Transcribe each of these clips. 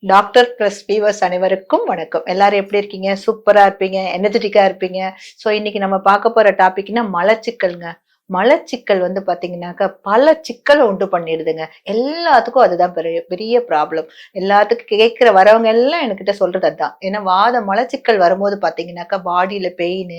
Doctor plus viewers அனைவருக்கும் வணக்கம். எல்லாரும் எப்படி இருக்கீங்க? சூப்பரா இருப்பீங்க, எனர்ஜெட்டிக்கா இருப்பீங்க. ஸோ இன்னைக்கு நம்ம பார்க்க போற டாபிக்னா மலச்சிக்கல்ங்க. மலச்சிக்கல் வந்து பாத்தீங்கன்னாக்கா பல சிக்கலை உண்டு பண்ணிடுதுங்க. எல்லாத்துக்கும் அதுதான் பெரிய பெரிய ப்ராப்ளம். எல்லாத்துக்கும் கேட்கிற வரவங்க எல்லாம் என்கிட்ட சொல்றது அதுதான். ஏன்னா மலச்சிக்கல் வரும்போது பாத்தீங்கன்னாக்கா பாடியில பெயின்,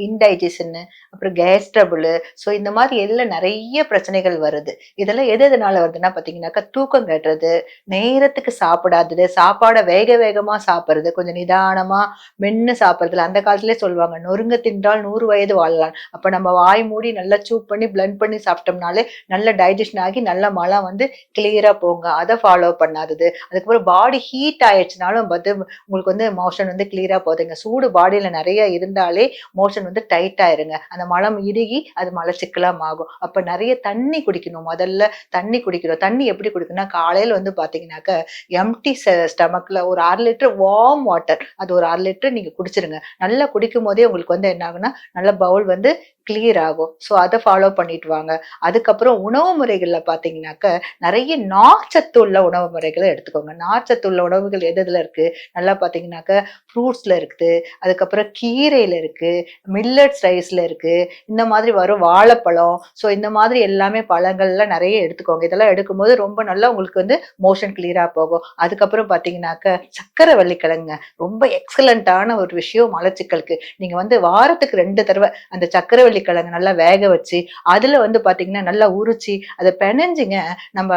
இன்டைஜஷன், அப்புறம் கேஸ் ட்ரபிள், ஸோ இந்த மாதிரி எல்லாம் நிறைய பிரச்சனைகள் வருது. இதெல்லாம் எதனால வருதுன்னா பாத்தீங்கன்னாக்கா தூக்கம் கெடுறது, நேரத்துக்கு சாப்பிடாதது, சாப்பாடை வேக வேகமா சாப்பிடுறது, கொஞ்சம் நிதானமா மென்னு சாப்பிடுறதுல அந்த காலத்திலே சொல்லுவாங்க, நொறுங்க தின்றால் 100 வயது வாழலாம். அப்ப நம்ம வாய் மூடி நல்லா சூப் பண்ணி பிளெண்ட் பண்ணி சாப்பிட்டோம்னாலே நல்ல டைஜஷன் ஆகி நல்ல மலம் வந்து கிளியரா போங்க. அதை ஃபாலோ பண்ணாதது. அதுக்கப்புறம் பாடி ஹீட் ஆயிடுச்சுனாலும் வந்து உங்களுக்கு வந்து மோஷன் வந்து கிளியரா போகுதுங்க. சூடு பாடியில நிறைய இருந்தாலே மோஷன் வந்து டைட் ஆயிருங்க. அந்த மலம் இறுகி அது மலச்சிக்கலா ஆகும். அப்ப நிறைய தண்ணி குடிக்கணும். முதல்ல தண்ணி குடிக்கணும். தண்ணி எப்படி குடிக்கணும்னா காலையில வந்து பாத்தீங்கன்னாக்க எம்டி ஸ்டமக்ல ஒரு 1/2 லிட்டர் வார்ம் வாட்டர், அது ஒரு 1/2 லிட்டர் நீங்க குடிச்சிருங்க. நல்லா குடிக்கும் போதே உங்களுக்கு வந்து என்ன ஆகுன்னா நல்ல பவுல் வந்து கிளியர் ஆகும். ஸோ அதை ஃபாலோ பண்ணிட்டு வாங்க. அதுக்கப்புறம் உணவு முறைகள்ல பாத்தீங்கன்னாக்க நிறைய நார்ச்சத்து உள்ள உணவு முறைகளை எடுத்துக்கோங்க. நார்ச்சத்து உள்ள உணவுகள் எது எதுல இருக்கு? நல்லா பாத்தீங்கன்னாக்க ஃப்ரூட்ஸ்ல இருக்குது, அதுக்கப்புறம் கீரையில இருக்கு, மில்லட்ஸ் ரைஸ்ல இருக்கு, இந்த மாதிரி வரும் வாழைப்பழம். ஸோ இந்த மாதிரி எல்லாமே பழங்கள்லாம் நிறைய எடுத்துக்கோங்க. இதெல்லாம் எடுக்கும்போது ரொம்ப நல்லா உங்களுக்கு வந்து மோஷன் கிளியரா போகும். அதுக்கப்புறம் பாத்தீங்கன்னாக்க சக்கரை வள்ளிக்கிழங்குங்க. ரொம்ப எக்ஸலண்டான ஒரு விஷயம் மலச்சிக்கலுக்கு. நீங்க வந்து வாரத்துக்கு 2 தடவை அந்த சக்கரை வள்ளிக்கிழங்கு நல்லா வேக வச்சு அதுல வந்து பாத்தீங்கன்னா நல்லா உரிச்சு அதை பெனஞ்சுங்க. நம்ம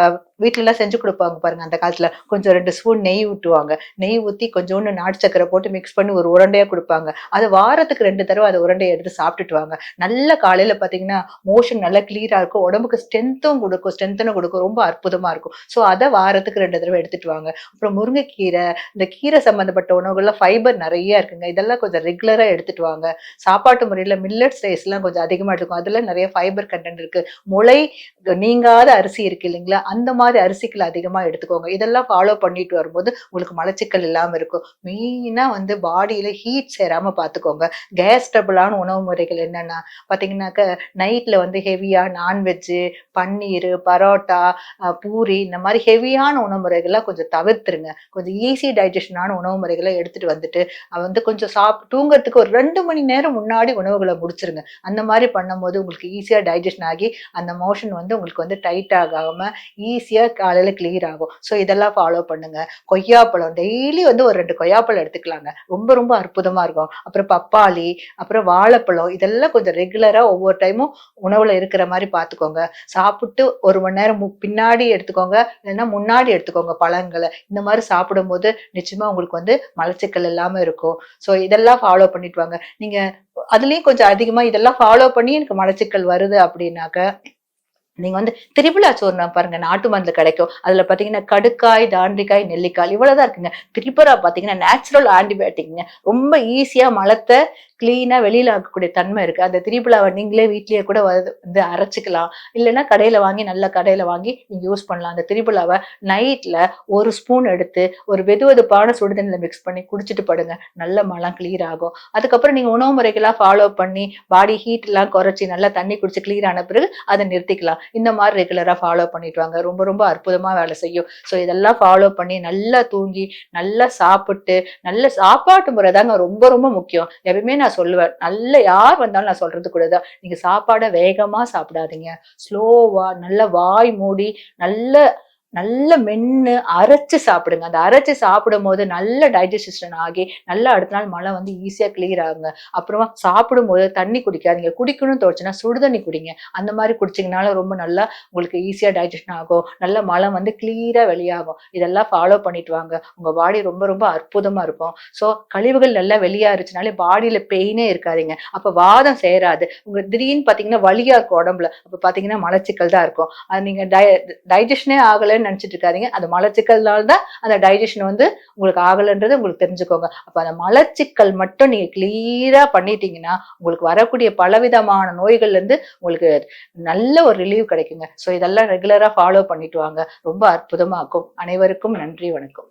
வீட்டுல எல்லாம் செஞ்சு கொடுப்பாங்க பாருங்க. அந்த காலத்துல கொஞ்சம் 2 ஸ்பூன் நெய் ஊற்றுவாங்க. நெய் ஊத்தி கொஞ்சோண்டு நாட்டு சக்கரை போட்டு மிக்ஸ் பண்ணி ஒரு உருண்டையா கொடுப்பாங்க. அது வாரத்துக்கு 2 தடவை அதை உருண்டையை எடுத்து சாப்பிட்டுட்டு வாங்க. நல்ல காலையில பாத்தீங்கன்னா மோஷன் நல்லா கிளியரா இருக்கும். உடம்புக்கு ஸ்ட்ரென்த்தும் கொடுக்கும். ரொம்ப அற்புதமா இருக்கும். ஸோ அதை வாரத்துக்கு 2 தடவை எடுத்துட்டு வாங்க. அப்புறம் முருங்கைக்கீரை, இந்த கீரை சம்பந்தப்பட்ட உணவுகள்ல ஃபைபர் நிறைய இருக்குங்க. இதெல்லாம் கொஞ்சம் ரெகுலரா எடுத்துட்டு வாங்க. சாப்பாட்டு முறையில மில்லட்ஸ் ரைஸ் எல்லாம் கொஞ்சம் அதிகமா எடுக்கும். அதுல நிறைய ஃபைபர் கண்டென்ட் இருக்கு. முளை நீங்காத அரிசி இருக்கு இல்லைங்களா, அந்த மாதிரி அரிசிகள் அதிகமா எடுத்துக்கோங்க. இதெல்லாம் ஃபாலோ பண்ணிட்டு வரும்போது உங்களுக்கு மலச்சிக்கல் இல்லாம இருக்கும். மெயினா வந்து பாடியில ஹீட் சேராம பாத்துக்கோங்க. கேஸ் ட்ரபிளான உணவு முறைகள் என்னன்னா பாத்தீங்கன்னாக்க நைட்ல வந்து ஹெவியா நான்வெஜ், பன்னீர், பரோட்டா, பூரி, இந்த மாதிரி ஹெவியான உணவு முறைகளை கொஞ்சம் தவிர்த்துருங்க. கொஞ்சம் ஈஸி டைஜஷனான உணவு முறைகளை எடுத்துட்டு வந்துட்டு வந்து கொஞ்சம் தூங்கறதுக்கு ஒரு 2 மணி நேரம் முன்னாடி உணவுகளை முடிச்சிருங்க. அந்த மாதிரி பண்ணும்போது உங்களுக்கு ஈஸியா டைஜஷன் ஆகி அந்த மோஷன் வந்து உங்களுக்கு வந்து டைட் ஆகாம ஈஸியா காலையில கிளியர் ஆகும். ஸோ இதெல்லாம் ஃபாலோ பண்ணுங்க. கொய்யாப்பழம் டெய்லி வந்து ஒரு 2 கொய்யாப்பழம் எடுத்துக்கலாங்க. ரொம்ப ரொம்ப அற்புதமா இருக்கும். அப்புறம் பப்பாளி, அப்புறம் வாழைப்பழம், இதெல்லாம் கொஞ்சம் ரெகுலரா ஒவ்வொரு டைமும் உணவுல இருக்கிற மாதிரி பாத்துக்கோங்க. சாப்பிட்டு 1 மணி நேரம் பின்னாடி எடுத்துக்கோங்க, இல்லைன்னா முன்னாடி எடுத்துக்கோங்க பழங்களை. இந்த மாதிரி சாப்பிடும்போது நிச்சயமா உங்களுக்கு வந்து மலச்சிக்கல் இல்லாம இருக்கும். ஸோ இதெல்லாம் ஃபாலோ பண்ணிட்டு வாங்க. நீங்க அதுலயும் கொஞ்சம் அதிகமா இதெல்லாம் ஃபாலோ பண்ணி எனக்கு மலச்சிக்கல் வருது அப்படின்னாக்க நீங்க வந்து திரிபுலா சோறுனா பாருங்க, நாட்டு மருந்து கிடைக்கும். அதுல பாத்தீங்கன்னா கடுக்காய், தாண்டிக்காய், நெல்லிக்காய் இவ்வளவுதான் இருக்குங்க. திரிபுரா பாத்தீங்கன்னா நேச்சுரல் ஆன்டிபயோட்டிக்ங்க. ரொம்ப ஈஸியா மலத்தை கிளீனா வெளியில ஆக்கக்கூடிய தன்மை இருக்கு. அந்த திரிபுலாவை நீங்களே வீட்லயே கூட வந்து அரைச்சுக்கலாம். இல்லைன்னா கடையில வாங்கி நீங்க யூஸ் பண்ணலாம். அந்த திரிபுலாவை நைட்ல 1 ஸ்பூன் எடுத்து ஒரு வெதுவெதுப்பான சுடுதண்ணில மிக்ஸ் பண்ணி குடிச்சிட்டு படுங்க. நல்ல மலம் கிளியர் ஆகும். அதுக்கப்புறம் நீங்க உணவு முறைகள்லாம் ஃபாலோ பண்ணி பாடி ஹீட் எல்லாம் குறைச்சி நல்லா தண்ணி குடிச்சு கிளியர் ஆன பிறகு அதை நிறுத்திக்கலாம். இந்த மாதிரி ரெகுலரா ஃபாலோ பண்ணிட்டு வாங்க. ரொம்ப ரொம்ப அற்புதமா வேலை செய்யும். ஸோ இதெல்லாம் ஃபாலோ பண்ணி நல்லா தூங்கி நல்லா சாப்பிட்டு, நல்ல சாப்பாட்டு முறை தாங்க ரொம்ப ரொம்ப முக்கியம். எப்பவுமே நான் சொல்லுவேன், நல்ல யார் வந்தாலும் நான் சொல்றது கூட தான், நீங்க சாப்பாடை வேகமா சாப்பிடாதீங்க. ஸ்லோவா நல்ல வாய் மூடி நல்ல நல்ல மென்னு அரைச்சு சாப்பிடுங்க. அந்த அரைச்சு சாப்பிடும் போது நல்ல டைஜஷன் ஆகி நல்லா அடுத்த நாள் மலம் வந்து ஈஸியா கிளியர் ஆகுங்க. அப்புறமா சாப்பிடும் போது தண்ணி குடிக்காதீங்க. குடிக்கணும்னு தோணுச்சுன்னா சுடுதண்ணி குடிங்க. அந்த மாதிரி குடிச்சீங்கனால ரொம்ப நல்லா உங்களுக்கு ஈஸியா டைஜஷன் ஆகும். நல்ல மலம் வந்து கிளியரா வெளியாகும். இதெல்லாம் ஃபாலோ பண்ணிட்டு வாங்க. உங்க பாடி ரொம்ப ரொம்ப அற்புதமா இருக்கும். ஸோ கழிவுகள் நல்லா வெளியாருச்சுனாலே பாடியில பெயினே இருக்காதீங்க. அப்ப வாதம் சேராது. உங்க திடீர்னு பாத்தீங்கன்னா வலியா இருக்கும் உடம்புல. அப்ப பாத்தீங்கன்னா மலச்சிக்கல் தான் இருக்கும். அது நீங்க டைஜஷனே ஆகலைன்னு நினைச்சிட்டு இருக்காதீங்க. அந்த மலச்சிக்கல்னால தான் அந்த டைஜஷன் வந்து உங்களுக்கு ஆகலைன்றது உங்களுக்கு தெரிஞ்சுக்கோங்க. அப்ப அந்த மலச்சிக்கல் மட்டும் நீங்க கிளியரா பண்ணிட்டீங்கன்னா உங்களுக்கு வரக்கூடிய பலவிதமான நோய்கள்ல இருந்து உங்களுக்கு நல்ல ஒரு ரிலீவ் கிடைக்குங்க. ஸோ இதெல்லாம் ரெகுலரா ஃபாலோ பண்ணிட்டு வாங்க. ரொம்ப அற்புதமா இருக்கும். அனைவருக்கும் நன்றி, வணக்கம்.